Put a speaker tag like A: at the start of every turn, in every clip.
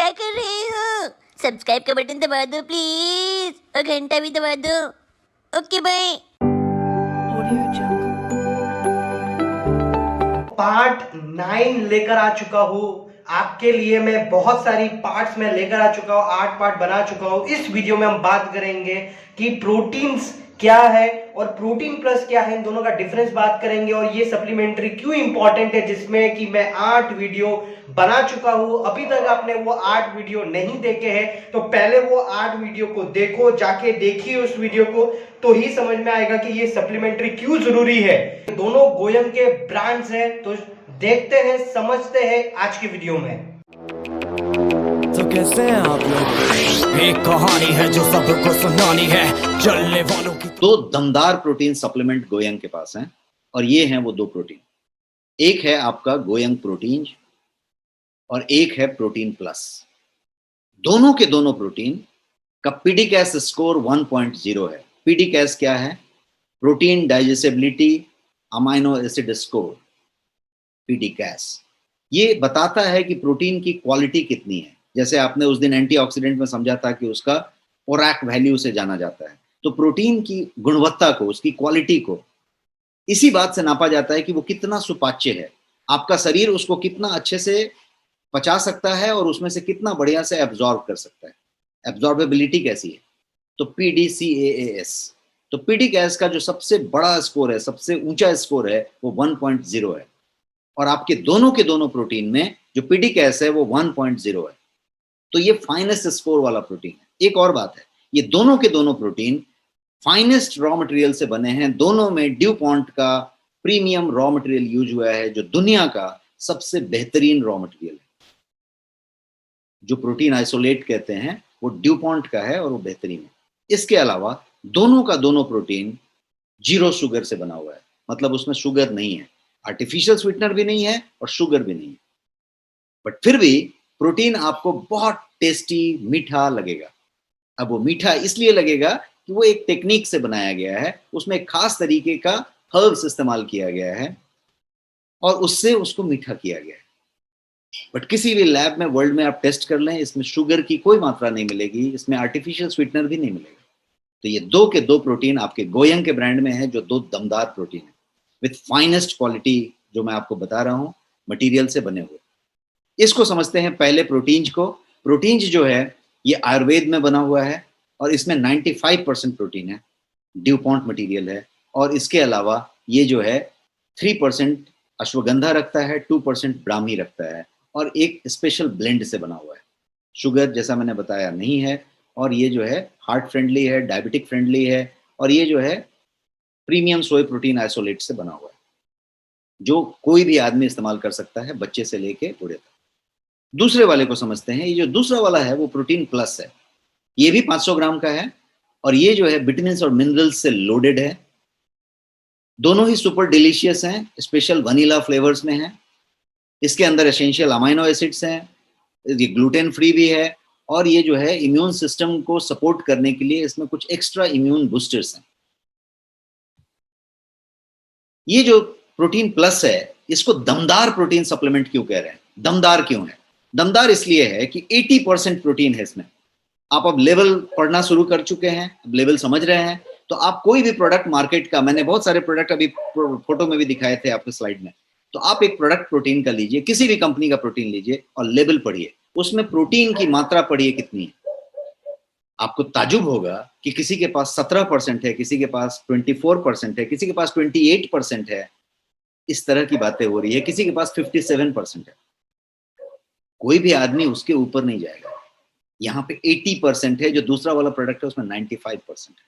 A: क्या कर रहे हो? सब्सक्राइब का बटन दबा दो प्लीज और घंटा भी दबा दो। Okay bye.
B: पार्ट 9 लेकर आ चुका हूँ आपके लिए। मैं बहुत सारी पार्ट्स में लेकर आ चुका हूँ, 8 पार्ट बना चुका हूँ। इस वीडियो में हम बात करेंगे कि प्रोटीन्स क्या है और प्रोटीन प्लस क्या है, इन दोनों का डिफरेंस बात करेंगे और ये सप्लीमेंट्री क्यों इंपॉर्टेंट है, जिसमें कि मैं 8 वीडियो बना चुका हूं। अभी तक आपने वो 8 वीडियो नहीं देखे हैं तो पहले वो 8 वीडियो को देखो, जाके देखिए उस वीडियो को, तो ही समझ में आएगा कि ये सप्लीमेंट्री क्यों जरूरी है। दोनों गोयंग के ब्रांड्स हैं, तो देखते हैं समझते हैं आज की वीडियो में।
C: तो कैसे हैं आप लोग? एक कहानी है जो सबको सुनानी है, चलने वालों की।
D: दो दमदार प्रोटीन सप्लीमेंट गोयंग के पास हैं और ये हैं वो दो प्रोटीन। एक है आपका गोयंग प्रोटीन और एक है प्रोटीन प्लस। दोनों के दोनों प्रोटीन का पीडीकैस स्कोर 1.0 है। पीडीकैस क्या है? Protein digestibility amino acid score, PDCAAS. ये बताता है कि प्रोटीन की क्वालिटी कितनी है। जैसे आपने उस दिन एंटीऑक्सीडेंट में समझा था कि उसका ओरैक वैल्यू से जाना जाता है, तो प्रोटीन की गुणवत्ता को, उसकी क्वालिटी को इसी बात से नापा जाता है कि वो कितना सुपाच्य है। आपका शरीर उसको कितना अच्छे से पचा सकता है और उसमें से कितना बढ़िया से एब्जॉर्ब कर सकता है, एब्जॉर्बेबिलिटी कैसी है। तो पीडीसीएएस, तो पीडीकैस का जो सबसे बड़ा स्कोर है, सबसे ऊंचा स्कोर है, वो 1.0 है। और आपके दोनों के दोनों प्रोटीन में जो पीडीकैस है वो 1.0 है। तो ये फाइनेस्ट स्कोर वाला प्रोटीन है। एक और बात है, ये दोनों के दोनों प्रोटीन फाइनेस्ट रॉ मटेरियल से बने हैं। दोनों में ड्यूपॉन्ट का प्रीमियम रॉ मटेरियल यूज हुआ है, जो दुनिया का सबसे बेहतरीन रॉ मटेरियल है। जो प्रोटीन आइसोलेट कहते हैं वो ड्यूपॉन्ट का है और वो बेहतरीन है। इसके अलावा दोनों का दोनों प्रोटीन 0 शुगर से बना हुआ है, मतलब उसमें शुगर नहीं है, आर्टिफिशियल स्वीटनर भी नहीं है और शुगर भी नहीं है। बट फिर भी प्रोटीन आपको बहुत टेस्टी मीठा लगेगा। अब वो मीठा इसलिए लगेगा कि वो एक टेक्निक से बनाया गया है, उसमें एक खास तरीके का हर्ब्स इस्तेमाल किया गया है और उससे उसको मीठा किया गया है। बट किसी भी लैब में वर्ल्ड में आप टेस्ट कर लें, इसमें शुगर की कोई मात्रा नहीं मिलेगी, इसमें आर्टिफिशियल स्वीटनर भी नहीं मिलेगा। तो ये दो के दो प्रोटीन आपके गोयंग के ब्रांड में है, जो दो दमदार प्रोटीन है विथ फाइनेस्ट क्वालिटी, जो मैं आपको बता रहा हूँ, मटीरियल से बने हुए। इसको समझते हैं पहले प्रोटीन्स को। प्रोटीन्स जो है ये आयुर्वेद में बना हुआ है और इसमें 95% प्रोटीन है, ड्यूपॉन्ट मटेरियल है। और इसके अलावा ये जो है 3% अश्वगंधा रखता है, 2% ब्राह्मी रखता है और एक स्पेशल ब्लेंड से बना हुआ है। शुगर जैसा मैंने बताया नहीं है और ये जो है हार्ट फ्रेंडली है, डायबिटिक फ्रेंडली है और ये जो है प्रीमियम सोय प्रोटीन आइसोलेट से बना हुआ है, जो कोई भी आदमी इस्तेमाल कर सकता है, बच्चे से लेके बूढ़े तक। दूसरे वाले को समझते हैं। ये जो दूसरा वाला है वो प्रोटीन प्लस है। ये भी 500 ग्राम का है और ये जो है विटामिन और मिनरल्स से लोडेड है। दोनों ही सुपर डिलीशियस हैं, स्पेशल वनीला फ्लेवर्स में है। इसके अंदर एसेंशियल अमाइनो एसिड्स हैं, ये ग्लूटेन फ्री भी है और ये जो है इम्यून सिस्टम को सपोर्ट करने के लिए इसमें कुछ एक्स्ट्रा इम्यून बूस्टर्स हैं। ये जो प्रोटीन प्लस है, इसको दमदार प्रोटीन सप्लीमेंट क्यों कह रहे हैं? दमदार क्यों है? दमदार इसलिए है कि 80% प्रोटीन है इसमें। आप अब लेवल पढ़ना शुरू कर चुके हैं, अब लेवल समझ रहे हैं, तो आप कोई भी प्रोडक्ट मार्केट का, मैंने बहुत सारे प्रोडक्ट अभी फोटो में भी दिखाए थे आपके स्लाइड में, तो आप एक प्रोडक्ट प्रोटीन का लीजिए, किसी भी कंपनी का प्रोटीन लीजिए और लेवल पढ़िए, उसमें प्रोटीन की मात्रा पढ़िए कितनी है। आपको ताजुब होगा कि किसी के पास 17% है, किसी के पास 24% है, किसी के पास 28% है, इस तरह की बातें हो रही है, किसी के पास 57% है। कोई भी आदमी उसके ऊपर नहीं जाएगा। यहाँ पे 80% है, जो दूसरा वाला प्रोडक्ट है उसमें 95% है।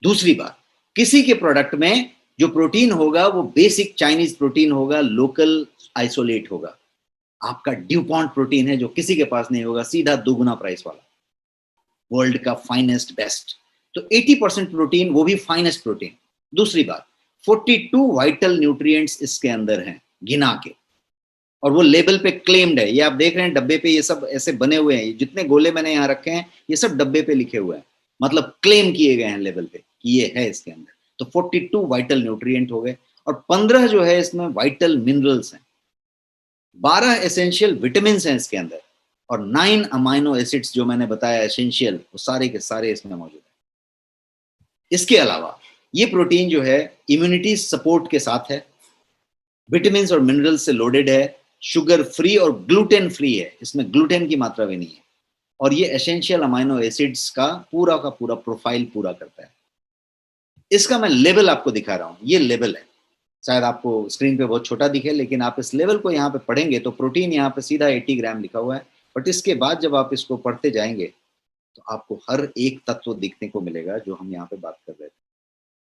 D: दूसरी बात, किसी के प्रोडक्ट में जो प्रोटीन होगा वो बेसिक चाइनीज प्रोटीन होगा, लोकल आइसोलेट होगा। आपका ड्यूपॉन्ट प्रोटीन है जो किसी के पास नहीं होगा, सीधा दोगुना प्राइस वाला, वर्ल्ड का फाइनेस्ट बेस्ट। तो 80% प्रोटीन, वो भी फाइनेस्ट प्रोटीन। दूसरी बात, 42 वाइटल न्यूट्रिएंट्स इसके अंदर हैं गिना के, और वो लेबल पे क्लेम्ड है। ये आप देख रहे हैं डब्बे पे, ये सब ऐसे बने हुए हैं, जितने गोले मैंने यहाँ रखे हैं ये सब डब्बे पे लिखे हुए हैं, मतलब क्लेम किए गए हैं लेवल पे कि ये है इसके अंदर। तो 42 वाइटल न्यूट्रिएंट हो गए और 15 जो है इसमें वाइटल मिनरल्स हैं, 12 एसेंशियल विटामिन हैं इसके अंदर, और 9 अमाइनो एसिड्स जो मैंने बताया एसेंशियल, वो सारे के सारे इसमें मौजूद है। इसके अलावा ये प्रोटीन जो है इम्यूनिटी सपोर्ट के साथ है, विटामिन और मिनरल से लोडेड है, शुगर फ्री और ग्लूटेन फ्री है, इसमें ग्लूटेन की मात्रा भी नहीं है, और ये एसेंशियल अमाइनो एसिड्स का पूरा प्रोफाइल पूरा करता है। इसका मैं लेवल आपको दिखा रहा हूं, ये लेवल है, शायद आपको स्क्रीन पे बहुत छोटा दिखे, लेकिन आप इस लेवल को यहाँ पे पढ़ेंगे तो प्रोटीन यहाँ पे सीधा 80 ग्राम लिखा हुआ है, बट इसके बाद जब आप इसको पढ़ते जाएंगे तो आपको हर एक तत्व दिखने को मिलेगा जो हम यहाँ पे बात कर रहे थे।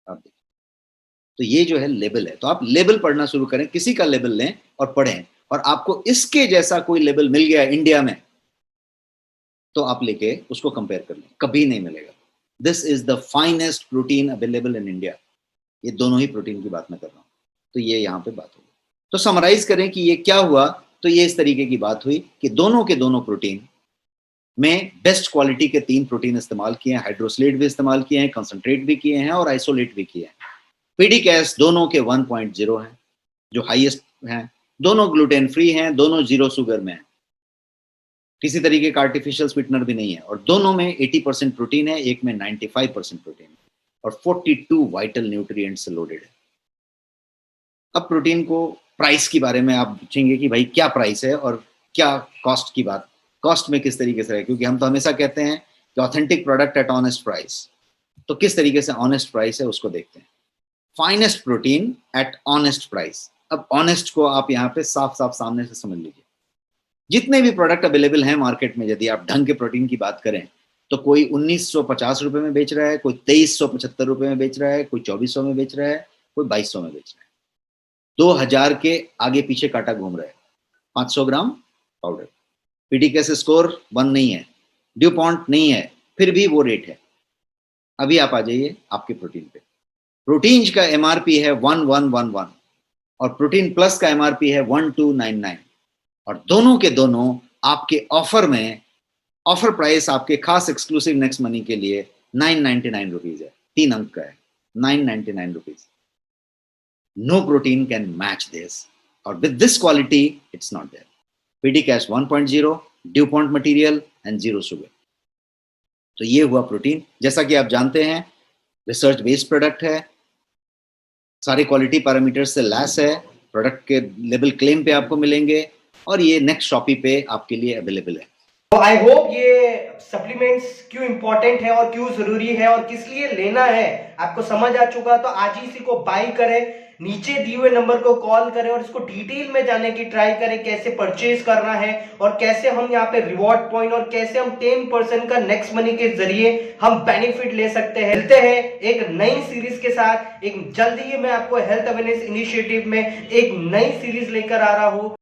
D: आप देखिए, तो ये जो है लेवल है, तो आप लेवल पढ़ना शुरू करें, किसी का लेवल लें और पढ़ें, और आपको इसके जैसा कोई लेवल मिल गया इंडिया में तो आप लेके उसको कंपेयर कर लें, कभी नहीं मिलेगा। This is the finest protein available in India. ये दोनों ही प्रोटीन की बात मैं कर रहा हूँ, तो ये यहाँ पे बात होगी। तो समराइज करें कि ये क्या हुआ, तो ये इस तरीके की बात हुई कि दोनों के दोनों प्रोटीन में बेस्ट क्वालिटी के 3 प्रोटीन इस्तेमाल किए हैं, हाइड्रोसलेट भी इस्तेमाल किए हैं, कंसंट्रेट भी किए हैं और आइसोलेट भी किए हैं। पीडीकेएस दोनों के 1.0 हैं जो हाईएस्ट हैं, दोनों ग्लूटेन फ्री हैं, दोनों 0 शुगर में हैं, किसी तरीके का आर्टिफिशियल स्वीटनर भी नहीं है, और दोनों में 80% प्रोटीन है, एक में 95% प्रोटीन है, और 42 वाइटल न्यूट्रिएंट से लोडेड है। अब प्रोटीन को प्राइस के बारे में आप पूछेंगे कि भाई क्या प्राइस है और क्या कॉस्ट की बात, कॉस्ट में किस तरीके से है, क्योंकि हम तो हमेशा कहते हैं कि authentic product at honest price, तो किस तरीके से ऑनेस्ट प्राइस है उसको देखते हैं। Finest protein at honest price. अब ऑनेस्ट को आप यहाँ पे साफ साफ सामने से समझ लीजिए, जितने भी प्रोडक्ट अवेलेबल हैं मार्केट में, यदि आप ढंग के प्रोटीन की बात करें तो कोई 1950 रुपए में बेच रहा है, कोई 2375 रुपए में बेच रहा है, कोई 2400 में बेच रहा है, कोई 2200 में बेच रहा है, 2000 के आगे पीछे काटा घूम रहा है। 500 ग्राम पाउडर, पीडीकेएस स्कोर 1 नहीं है, ड्यू पॉइंट नहीं है, फिर भी वो रेट है। अभी आप आ जाइए आपके प्रोटीन पे, प्रोटीन का एमआरपी है 1111 और प्रोटीन प्लस का एमआरपी है 1299, और दोनों के दोनों आपके ऑफर में, ऑफर प्राइस आपके खास एक्सक्लूसिव नेक्स्ट मनी के लिए 999 रुपीज है, 3 अंक का है, 999 rupees. No protein can match this, और with this quality it's not there. PDCAAS 1.0, dew point material and 0 sugar. तो ये हुआ प्रोटीन। जैसा कि आप जानते हैं रिसर्च बेस्ड प्रोडक्ट है, सारे क्वालिटी पैरामीटर्स से लैस है, प्रोडक्ट के लेवल क्लेम पे आपको मिलेंगे, और ये नेक्स्ट शॉपी पे आपके लिए अवेलेबल है।
B: तो आई होप ये सप्लीमेंट्स क्यों इंपॉर्टेंट है और क्यों जरूरी है और किस लिए लेना है आपको समझ आ चुका। तो आज ही इसी को बाई करें, नीचे दिए हुए नंबर को कॉल करें और इसको डिटेल में जानने की ट्राई करें, कैसे परचेज करना है और कैसे हम यहाँ पे रिवॉर्ड पॉइंट और कैसे हम 10% का नेक्स्ट मनी के जरिए हम बेनिफिट ले सकते हैं। मिलते हैं एक नई सीरीज के साथ, एक जल्दी ही मैं आपको हेल्थ अवेयरनेस इनिशिएटिव में एक नई सीरीज लेकर आ रहा हूँ।